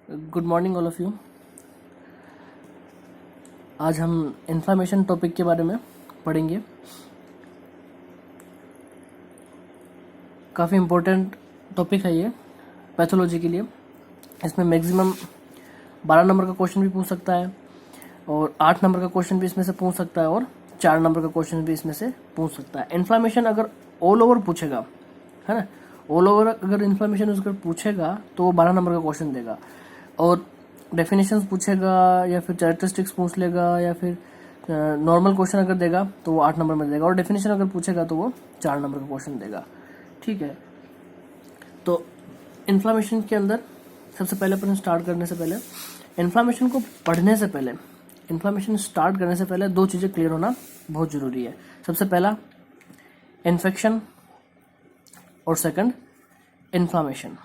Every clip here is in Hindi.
Good morning all of you. आज हम इन्फ्लामेशन टॉपिक के बारे में पढ़ेंगे। काफ़ी इम्पोर्टेंट टॉपिक है ये पैथोलॉजी के लिए। इसमें मैक्सिमम 12 नंबर का क्वेश्चन भी पूछ सकता है और 8 नंबर का क्वेश्चन भी इसमें से पूछ सकता है और 4 नंबर का क्वेश्चन भी इसमें से पूछ सकता है। इन्फ्लामेशन अगर ऑल ओवर पूछेगा, है ना, ऑल ओवर अगर इन्फ्लामेशन उसका पूछेगा तो वो 12 नंबर का क्वेश्चन देगा। और डेफिनेशंस पूछेगा या फिर कैरेक्टरिस्टिक्स पूछ लेगा या फिर नॉर्मल क्वेश्चन अगर देगा तो वो 8 नंबर में देगा, और डेफिनेशन अगर पूछेगा तो वो 4 नंबर का क्वेश्चन देगा। ठीक है, तो इन्फ्लामेशन के अंदर सबसे पहले अपन स्टार्ट करने से पहले, इन्फ्लामेशन को पढ़ने से पहले, इन्फ्लामेशन स्टार्ट करने से पहले 2 चीज़ें क्लियर होना बहुत ज़रूरी है। सबसे पहला इन्फेक्शन और सेकंड इन्फ्लामेशन।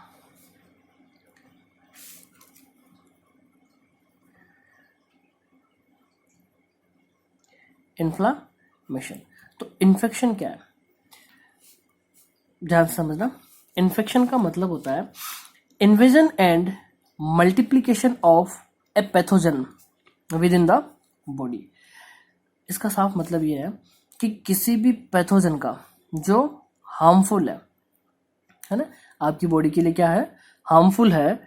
इन्फ्लामेशन तो इन्फेक्शन क्या है, ध्यान से समझना। इन्फेक्शन का मतलब होता है invasion and multiplication of a pathogen with in the body. इसका साफ मतलब ये है कि किसी भी पैथोजन का जो हार्मफुल है ना, आपकी बॉडी के लिए क्या है, हार्मफुल है।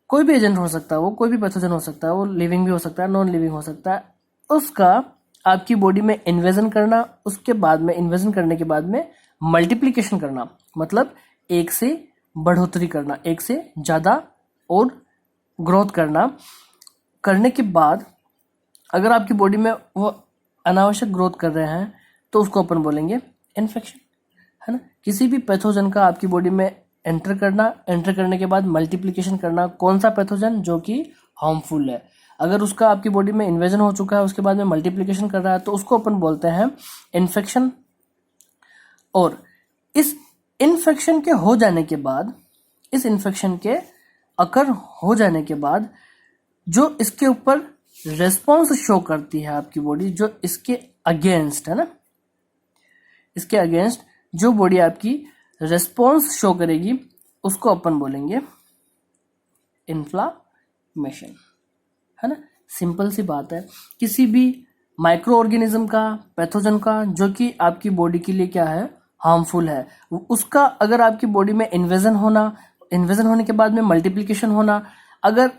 कोई भी एजेंट हो सकता है, वो कोई भी पैथोजन हो सकता है, वो लिविंग भी हो सकता है, नॉन लिविंग हो सकता है, उसका आपकी बॉडी में इन्वेजन करना, उसके बाद में इन्वेजन करने के बाद में मल्टीप्लिकेशन करना, मतलब एक से बढ़ोतरी करना, एक से ज़्यादा और ग्रोथ करना। करने के बाद अगर आपकी बॉडी में वो अनावश्यक ग्रोथ कर रहे हैं तो उसको अपन बोलेंगे इन्फेक्शन, है ना। किसी भी पैथोजन का आपकी बॉडी में एंटर करना, एंटर करने के बाद मल्टीप्लिकेशन करना, कौन सा पैथोजन जो कि हार्मफुल है, अगर उसका आपकी बॉडी में इन्वेजन हो चुका है उसके बाद में मल्टीप्लिकेशन कर रहा है तो उसको अपन बोलते हैं इन्फेक्शन। और इस इन्फेक्शन के हो जाने के बाद, इस इन्फेक्शन के अकर हो जाने के बाद जो इसके ऊपर रेस्पॉन्स शो करती है आपकी बॉडी, जो इसके अगेंस्ट है ना, इसके अगेंस्ट जो बॉडी आपकी रेस्पॉन्स शो करेगी उसको अपन बोलेंगे इन्फ्लामेशन, है ना। सिंपल सी बात है। किसी भी माइक्रो ऑर्गेनिज्म का, पैथोजन का जो कि आपकी बॉडी के लिए क्या है, हार्मफुल है, उसका अगर आपकी बॉडी में इन्वेजन होना, इन्वेजन होने के बाद में मल्टीप्लिकेशन होना अगर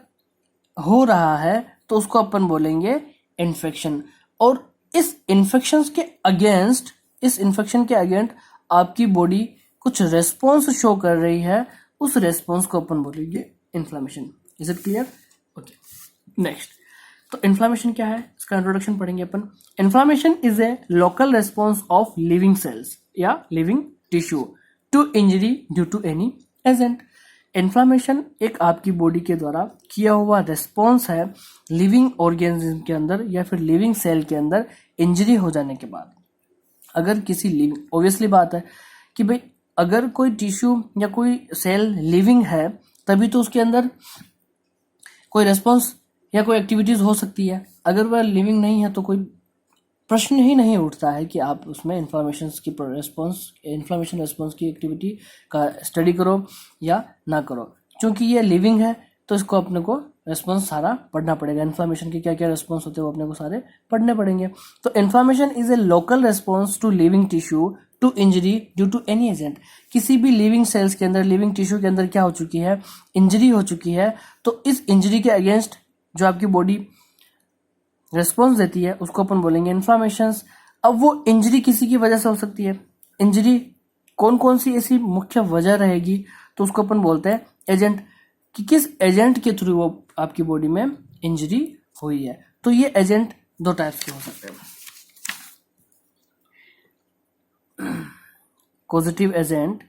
हो रहा है तो उसको अपन बोलेंगे इन्फेक्शन। और इस इन्फेक्शन के अगेंस्ट, इस इन्फेक्शन के अगेंस्ट आपकी बॉडी कुछ रेस्पॉन्स शो कर रही है, उस रेस्पॉन्स को अपन बोलेंगे inflammation. Is it clear? Okay, next. तो इन्फ्लामेशन क्या है, इसका इंट्रोडक्शन पढ़ेंगे अपन। Inflammation is a local response of living cells या living tissue to injury due to any agent. Inflammation एक आपकी बॉडी के द्वारा किया हुआ रेस्पॉन्स है लिविंग ऑर्गेनिज्म के अंदर या फिर लिविंग सेल के अंदर इंजरी हो जाने के बाद। अगर किसी लिविंग, ऑब्वियसली बात है कि भाई अगर कोई टिश्यू या कोई सेल लिविंग है तभी तो उसके अंदर कोई रेस्पॉन्स या कोई एक्टिविटीज हो सकती है। अगर वह लिविंग नहीं है तो कोई प्रश्न ही नहीं उठता है कि आप उसमें इन्फ्लामेशन रेस्पॉन्स की एक्टिविटी का स्टडी करो या ना करो। क्योंकि ये लिविंग है तो इसको अपने को रेस्पॉन्स सारा पढ़ना पड़ेगा। इन्फ्लामेशन के क्या क्या रेस्पॉन्स होते हैं वो अपने को सारे पढ़ने पड़ेंगे। तो inflammation is a local response to living tissue to injury due to any agent. किसी भी लिविंग सेल्स के अंदर, लिविंग टिश्यू के अंदर क्या हो चुकी है, इंजरी हो चुकी है, तो इस इंजरी के अगेंस्ट जो आपकी बॉडी रेस्पॉन्स देती है उसको अपन बोलेंगे इन्फ्लामेशंस। अब वो इंजरी किसी की वजह से हो सकती है। इंजरी कौन कौन सी ऐसी मुख्य वजह रहेगी तो उसको अपन बोलते हैं एजेंट, कि किस एजेंट के थ्रू वो आपकी बॉडी में इंजरी हुई है। तो ये एजेंट 2 टाइप्स के हो सकते हैं। पॉजिटिव एजेंट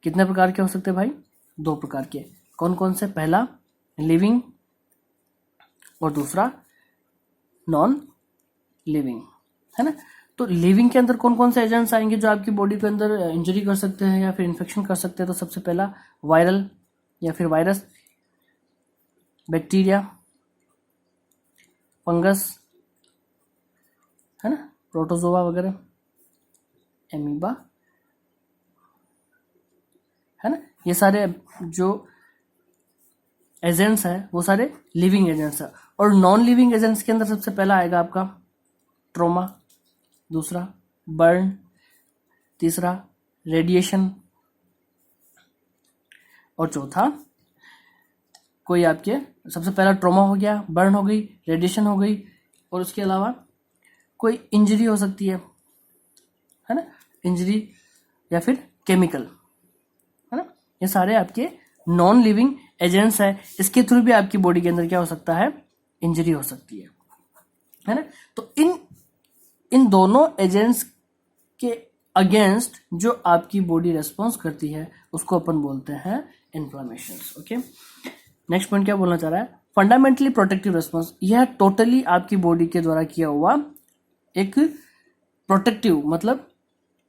कितने प्रकार के हो सकते हैं भाई? 2 प्रकार के। कौन कौन से? पहला लिविंग और दूसरा नॉन लिविंग, है ना। तो लिविंग के अंदर कौन कौन से एजेंट्स आएंगे जो आपकी बॉडी के अंदर इंजरी कर सकते हैं या फिर इन्फेक्शन कर सकते हैं? तो सबसे पहला वायरल या फिर वायरस, बैक्टीरिया, फंगस, है ना, प्रोटोजोआ वगैरह, एमीबा, है ना। ये सारे जो एजेंट्स है वो सारे लिविंग एजेंट्स है, और नॉन लिविंग एजेंट्स के अंदर सबसे पहला आएगा आपका ट्रोमा, दूसरा बर्न, तीसरा रेडिएशन, और चौथा कोई आपके सबसे पहला ट्रोमा हो गया, बर्न हो गई, रेडिएशन हो गई, और उसके अलावा कोई इंजरी हो सकती है ना, इंजरी या फिर केमिकल, है ना, ये सारे आपके नॉन लिविंग एजेंट्स है। इसके थ्रू भी आपकी बॉडी के अंदर क्या हो सकता है, इंजरी हो सकती है ना। तो इन दोनों एजेंट्स के अगेंस्ट जो आपकी बॉडी रेस्पॉन्स करती है उसको अपन बोलते हैं इन्फ्लामेशंस। ओके, नेक्स्ट पॉइंट क्या बोलना चाह रहा है, फंडामेंटली प्रोटेक्टिव रेस्पॉन्स। यह टोटली आपकी बॉडी के द्वारा किया हुआ एक प्रोटेक्टिव, मतलब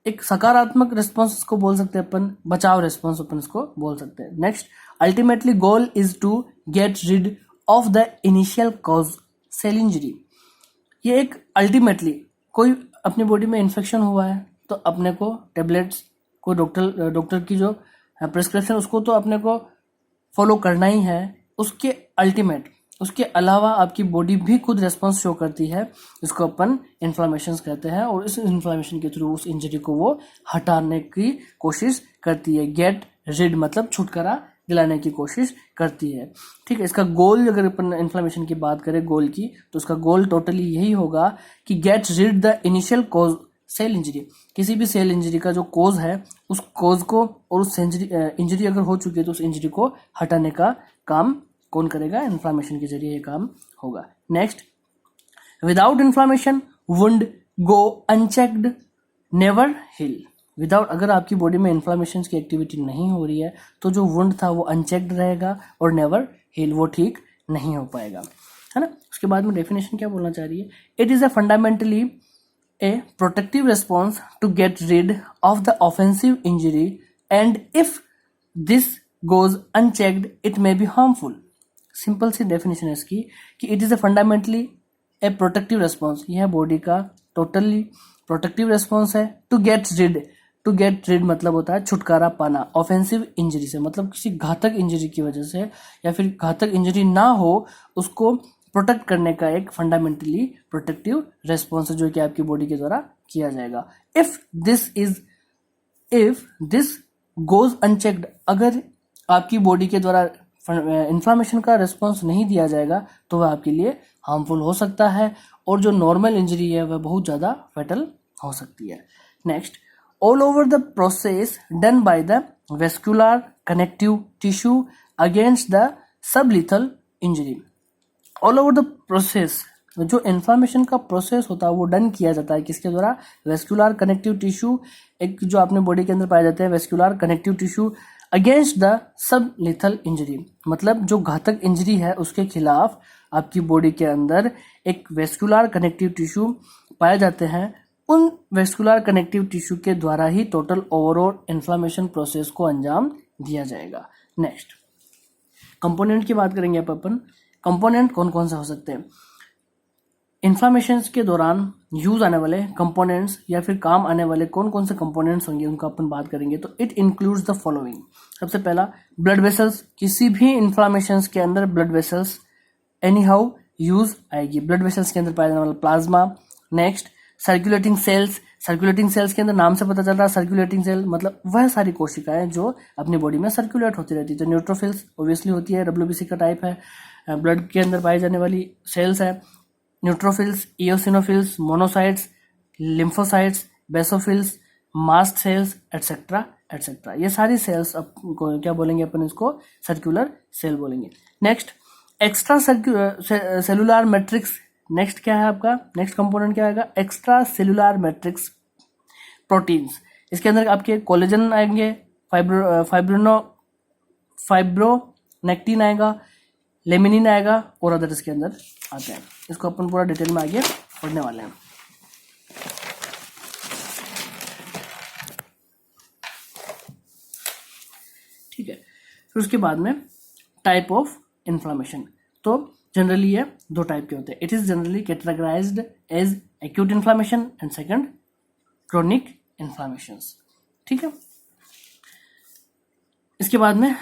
एक सकारात्मक रेस्पॉन्स इसको बोल सकते हैं अपन, बचाव रेस्पॉन्स अपन इसको बोल सकते हैं। Next, ultimately goal is to get rid of the initial cause cell injury. ये एक अल्टीमेटली कोई अपनी बॉडी में इन्फेक्शन हुआ है तो अपने को टेबलेट्स को डॉक्टर की जो प्रिस्क्रिप्शन उसको तो अपने को फॉलो करना ही है। उसके अलावा आपकी बॉडी भी खुद रेस्पॉन्स शो करती है, इसको अपन इन्फ्लामेशन कहते हैं, और इस इन्फ्लामेशन के थ्रू उस इंजरी को वो हटाने की कोशिश करती है। गेट रिड मतलब छुटकारा दिलाने की कोशिश करती है। ठीक है, इसका गोल अगर अपन इन्फ्लामेशन की बात करें गोल की, तो उसका गोल टोटली यही होगा कि get rid the initial cause cell injury. किसी भी सेल इंजरी का जो कोज है उस कोज को, और उस इंजरी अगर हो चुकी है तो उस इंजरी को हटाने का काम कौन करेगा, इन्फ्लामेशन के जरिए ये काम होगा। नेक्स्ट, विदाउट इन्फ्लामेशन वुंड गो अनचेक्ड नेवर हील। विदाउट, अगर आपकी बॉडी में इन्फ्लामेशन की एक्टिविटी नहीं हो रही है तो जो वुंड था वो अनचेक्ड रहेगा और नेवर हील, वो ठीक नहीं हो पाएगा, है ना। उसके बाद में डेफिनेशन क्या बोलना चाह रही है, it is a fundamentally a protective response to get rid of the offensive injury, and if this goes unchecked it may be harmful। Simple सी डेफिनेशन है इसकी कि it is a fundamentally a protective response, यह बॉडी का टोटली प्रोटेक्टिव रेस्पॉन्स है। टू गेट रिड मतलब होता है छुटकारा पाना, ऑफेंसिव इंजरी से मतलब किसी घातक इंजरी की वजह से, या फिर घातक इंजरी ना हो उसको प्रोटेक्ट करने का एक फंडामेंटली प्रोटेक्टिव रेस्पॉन्स है जो कि आपकी बॉडी के द्वारा किया जाएगा। इफ दिस गोज अनचेक्ड, अगर आपकी बॉडी के द्वारा इन्फ्लामेशन का रेस्पॉन्स नहीं दिया जाएगा तो वह आपके लिए हार्मफुल हो सकता है, और जो नॉर्मल इंजरी है वह बहुत ज़्यादा फैटल हो सकती है। Next, all over the process done by the vascular connective tissue against the sublethal injury. All over the process, जो इन्फ्लामेशन का प्रोसेस होता है वो डन किया जाता है किसके द्वारा, वेस्कुलर कनेक्टिव टिश्यू, एक जो अपने बॉडी के अंदर पाए जाते हैं vascular connective tissue, against the sub lethal injury, मतलब जो घातक इंजरी है उसके खिलाफ आपकी बॉडी के अंदर एक वेस्कुलर कनेक्टिव टिश्यू पाए जाते हैं। उन वेस्कुलर कनेक्टिव टिश्यू के द्वारा ही टोटल ओवरऑल इन्फ्लामेशन प्रोसेस को अंजाम दिया जाएगा। नेक्स्ट, कंपोनेंट की बात करेंगे अपन। कंपोनेंट कौन कौन से हो सकते हैं, इन्फ्लामेशन के दौरान यूज आने वाले कंपोनेंट्स या फिर काम आने वाले कौन कौन से कंपोनेंट्स होंगे उनका अपन बात करेंगे। तो इट इंक्लूड्स द फॉलोइंग। सबसे पहला ब्लड वेसल्स, किसी भी इन्फ्लामेशन के अंदर blood vessels anyhow use आएगी। ब्लड वेसल्स के अंदर पाया जाने वाला plasma. Next, circulating cells, circulating cells के अंदर नाम से पता चल रहा है सर्कुलेटिंग सेल मतलब वह सारी कोशिकाएं जो अपनी बॉडी में सर्कुलेट होती रहती है। तो न्यूट्रोफिल्स ऑब्वियसली होती है, डब्ल्यूबीसी का टाइप है, ब्लड के अंदर पाई जाने वाली सेल्स है। Neutrophils, eosinophils, monocytes, lymphocytes, basophils, mast cells etcetera etcetera, ये सारी सेल्स को क्या बोलेंगे अपन, इसको सर्कुलर सेल बोलेंगे। Next, extra cellular matrix. Next क्या है आपका, नेक्स्ट कंपोनेंट क्या आएगा, एक्स्ट्रा सेलुलर मैट्रिक्स प्रोटीन्स। इसके अंदर आपके कोलेजन आएंगे, फाइब्रोनेक्टिन आएगा, लेमिनिन आएगा और अदर इसके अंदर आते हैं। इसको अपन पूरा डिटेल में आगे पढ़ने वाले हैं। ठीक है, फिर उसके बाद में टाइप ऑफ इन्फ्लामेशन। तो जनरली ये दो टाइप के होते हैं। It is generally categorised as acute inflammation and second chronic inflammations. ठीक है, इसके बाद में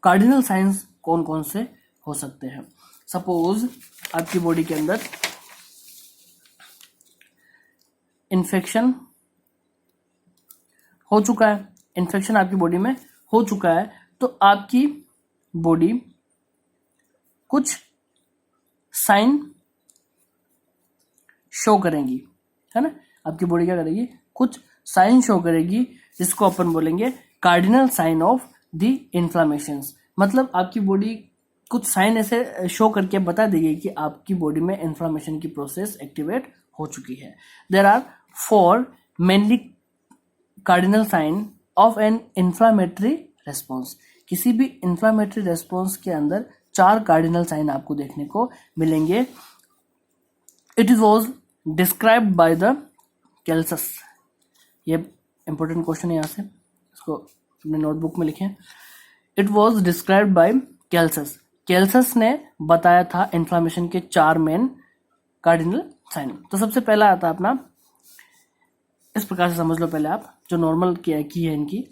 कार्डिनल साइंस कौन कौन से हो सकते हैं। सपोज आपकी बॉडी के अंदर इन्फेक्शन हो चुका है, इन्फेक्शन आपकी बॉडी में हो चुका है, तो आपकी बॉडी कुछ साइन शो करेंगी, है ना। आपकी बॉडी क्या करेगी, कुछ साइन शो करेगी, जिसको अपन बोलेंगे कार्डिनल साइन ऑफ द इन्फ्लामेशंस। मतलब आपकी बॉडी कुछ साइन ऐसे शो करके बता देगी कि आपकी बॉडी में इन्फ्लामेशन की प्रोसेस एक्टिवेट हो चुकी है। There are 4 mainly cardinal sign of an inflammatory response. किसी भी इन्फ्लामेटरी रेस्पॉन्स के अंदर 4 कार्डिनल साइन आपको देखने को मिलेंगे। It was described by the Celsus. ये इंपॉर्टेंट क्वेश्चन है, यहाँ से इसको अपने नोटबुक में लिखें। It was described by Celsus. Celsus ने बताया था इन्फ्लामेशन के 4 मेन कार्डिनल साइन। तो सबसे पहला आता है अपना, इस प्रकार से समझ लो पहले आप, जो नॉर्मल की है इनकी।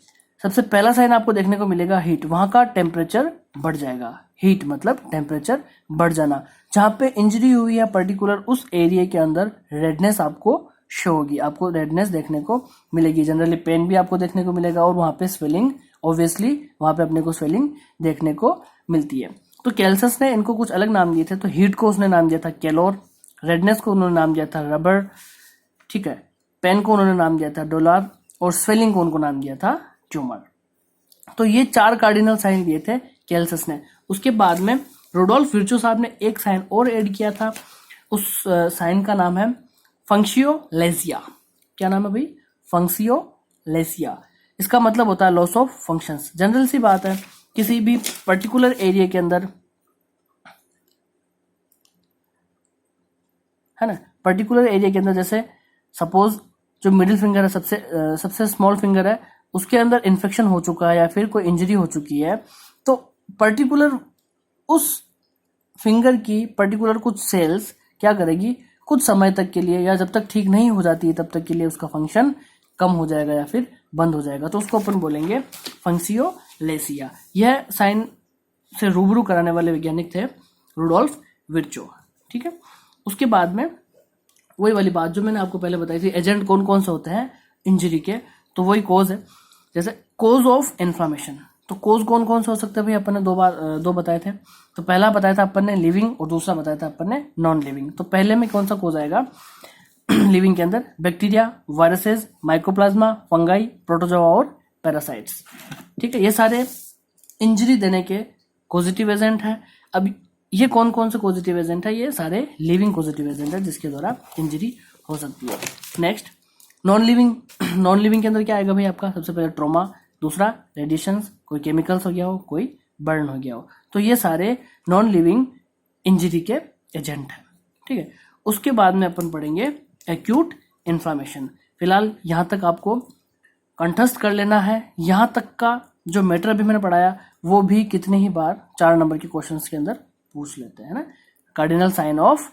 सबसे पहला साइन आपको देखने को मिलेगा हीट। वहां का टेम्परेचर बढ़ जाएगा। हीट मतलब टेम्परेचर बढ़ जाना। जहां पे इंजरी हुई है पर्टिकुलर, उस एरिया के अंदर रेडनेस आपको शो होगी, आपको रेडनेस देखने को मिलेगी। जनरली पेन भी आपको देखने को मिलेगा, और वहां पे स्वेलिंग, ऑब्वियसली वहां पे अपने को स्वेलिंग देखने को मिलती है। तो केल्सस ने इनको कुछ अलग नाम दिए थे। तो हीट को उसने नाम दिया था कैलोर, रेडनेस को उन्होंने नाम दिया था रबर, ठीक है। पेन को उन्होंने नाम दिया था डोलार, और स्वेलिंग को उनको नाम दिया था ट्यूमर। तो ये 4 कार्डिनल साइन दिए थे केल्सस ने। उसके बाद में रुडोल्फ विर्चो साहब ने एक साइन और ऐड किया था। उस साइन का नाम है फंक्शियोलेसिया। क्या नाम है भाई? फंक्शियोलेसिया। इसका मतलब होता है लॉस ऑफ फंक्शंस। जनरल सी बात है, किसी भी पर्टिकुलर एरिया के अंदर, है ना, पर्टिकुलर एरिया के अंदर, जैसे सपोज जो मिडिल फिंगर है, सबसे स्मॉल फिंगर है, उसके अंदर इन्फेक्शन हो चुका है या फिर कोई इंजरी हो चुकी है, तो पर्टिकुलर उस फिंगर की पर्टिकुलर कुछ सेल्स क्या करेगी, कुछ समय तक के लिए, या जब तक ठीक नहीं हो जाती है तब तक के लिए उसका फंक्शन कम हो जाएगा या फिर बंद हो जाएगा। तो उसको अपन बोलेंगे फंक्शियोलेसिया। यह साइन से रूबरू कराने वाले वैज्ञानिक थे रुडोल्फ विर्चो, ठीक है। उसके बाद में वही वाली बात जो मैंने आपको पहले बताई थी, एजेंट कौन कौन से होते हैं इंजरी के, तो वही कोज है। जैसे कोज ऑफ इन्फ्लामेशन, तो कोज कौन कौन से हो सकते हैं भाई? अपन ने दो बताए थे। तो पहला बताया था अपन ने लिविंग, और दूसरा बताया था अपन ने नॉन लिविंग। तो पहले में कौन सा कोज आएगा लिविंग के अंदर? Bacteria, viruses, mycoplasma, fungi, protozoa और पैरासाइट्स, ठीक है। ये सारे इंजरी देने के पॉजिटिव एजेंट हैं। अब ये कौन कौन से पॉजिटिव एजेंट है? ये सारे लिविंग पॉजिटिव एजेंट है जिसके द्वारा इंजरी हो सकती है। Next non living. Non living के अंदर क्या आएगा भाई आपका? सबसे पहले ट्रॉमा, दूसरा रेडिएशंस, कोई केमिकल्स हो गया हो, कोई बर्न हो गया हो। तो ये सारे नॉन लिविंग इंजरी के एजेंट हैं, ठीक है। उसके बाद में अपन पढ़ेंगे एक्यूट इन्फ्लामेशन। फिलहाल यहाँ तक आपको कंठस्थ कर लेना है। यहाँ तक का जो मैटर अभी मैंने पढ़ाया वो भी कितने ही बार 4 नंबर के क्वेश्चंस के अंदर पूछ लेते हैं ना। कार्डिनल साइन ऑफ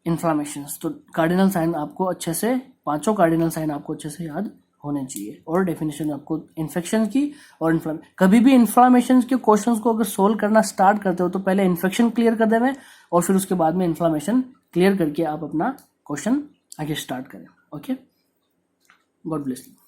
इन्फ्लामेशन, तो कार्डिनल साइन आपको अच्छे से, 5 कार्डिनल साइन आपको अच्छे से याद होने चाहिए। और डेफिनेशन आपको इन्फेक्शन की और कभी भी इन्फ्लामेशन के क्वेश्चंस को अगर सोल्व करना स्टार्ट करते हो तो पहले इन्फेक्शन क्लियर कर देना और फिर उसके बाद में इन्फ्लामेशन क्लियर करके आप अपना क्वेश्चन आगे स्टार्ट करें। Okay, God bless you.